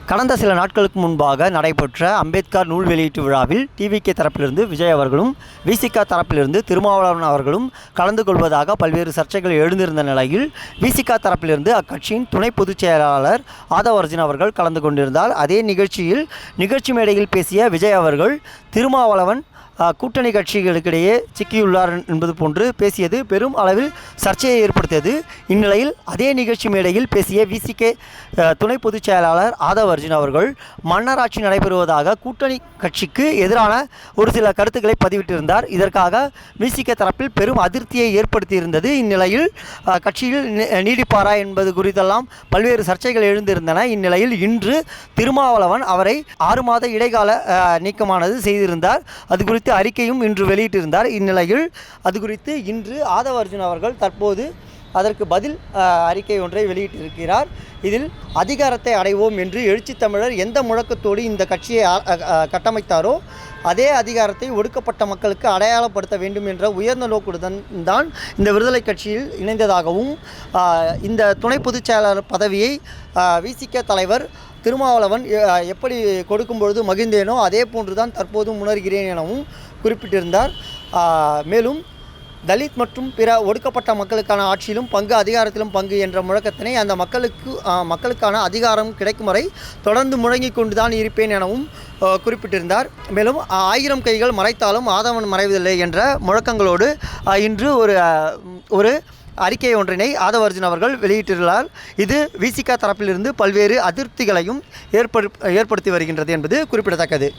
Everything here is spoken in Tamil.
கடந்த சில நாட்களுக்கு முன்பாக நடைபெற்ற அம்பேத்கர் நூல் வெளியீட்டு விழாவில் டிவிகே தரப்பிலிருந்து விஜய் அவர்களும், விசிக தரப்பிலிருந்து திருமாவளவன் அவர்களும் கலந்து கொள்வதாக பல்வேறு சர்ச்சைகள் எழுந்திருந்த நிலையில், விசிக தரப்பிலிருந்து அக்கட்சியின் துணை பொதுச் செயலாளர் ஆதவ் அர்ஜுனா அவர்கள் கலந்து கொண்டிருந்தார். அதே நிகழ்ச்சியில் நிகழ்ச்சி மேடையில் பேசிய விஜய் அவர்கள், திருமாவளவன் கூட்டணி கட்சிகளுக்கிடையே சிக்கியுள்ளார் என்பது போன்று பேசியது பெரும் அளவில் சர்ச்சையை ஏற்படுத்தியது. இந்நிலையில் அதே நிகழ்ச்சி மேடையில் பேசிய விசிகே துணை பொதுச் செயலாளர் ஆதவ் அர்ஜுனா அவர்கள், மன்னராட்சி நடைபெறுவதாக கூட்டணி கட்சிக்கு எதிரான ஒரு சில கருத்துக்களை பதிவிட்டிருந்தார். இதற்காக விசிகே தரப்பில் பெரும் அதிருப்தியை ஏற்படுத்தியிருந்தது. இந்நிலையில் கட்சியில் நீடிப்பாரா என்பது குறித்தெல்லாம் பல்வேறு சர்ச்சைகள் எழுந்திருந்தன. இந்நிலையில் இன்று திருமாவளவன் அவரை 6 மாத இடைக்கால நீக்கமானது செய்திருந்தார். அது குறித்து அறிக்கையும் இன்று வெளியிட்டிருந்தார். இந்நிலையில் அது குறித்து இன்று ஆதவ் அர்ஜுனா அவர்கள் தற்போது அதற்கு பதில் அறிக்கை ஒன்றை வெளியிட்டிருக்கிறார். இதில் அதிகாரத்தை அடைவோம் என்று எழுச்சி தமிழர் எந்த முழக்கத்தோடு இந்த கட்சியை கட்டமைத்தாரோ அதே அதிகாரத்தை ஒடுக்கப்பட்ட மக்களுக்கு அடையாளப்படுத்த வேண்டும் என்ற உயர்ந்த நோக்குடன் தான் இந்த விடுதலை கட்சியில் இணைந்ததாகவும், இந்த துணை பொதுச் செயலாளர் பதவியை விசிக தலைவர் திருமாவளவன் எப்படி கொடுக்கும்பொழுது மகிழ்ந்தேனோ அதே போன்று தான் தற்போதும் உணர்கிறேன் எனவும் குறிப்பிட்டிருந்தார். மேலும் தலித் மற்றும் பிற ஒடுக்கப்பட்ட மக்களுக்கான ஆட்சியிலும் பங்கு, அதிகாரத்திலும் பங்கு என்ற முழக்கத்தினை அந்த மக்களுக்கான அதிகாரம் கிடைக்கும் வரை தொடர்ந்து முழங்கி கொண்டு தான் இருப்பேன் எனவும் குறிப்பிட்டிருந்தார். மேலும் 1000 கைகள் மறைத்தாலும் ஆதவன் மறைவதில்லை என்ற முழக்கங்களோடு இன்று ஒரு அறிக்கை ஒன்றினை ஆதவ் அர்ஜுனா அவர்கள் வெளியிட்டுள்ளார். இது விசிக தரப்பிலிருந்து பல்வேறு அதிருப்திகளையும் ஏற்படுத்தி வருகின்றது என்பது குறிப்பிடத்தக்கது.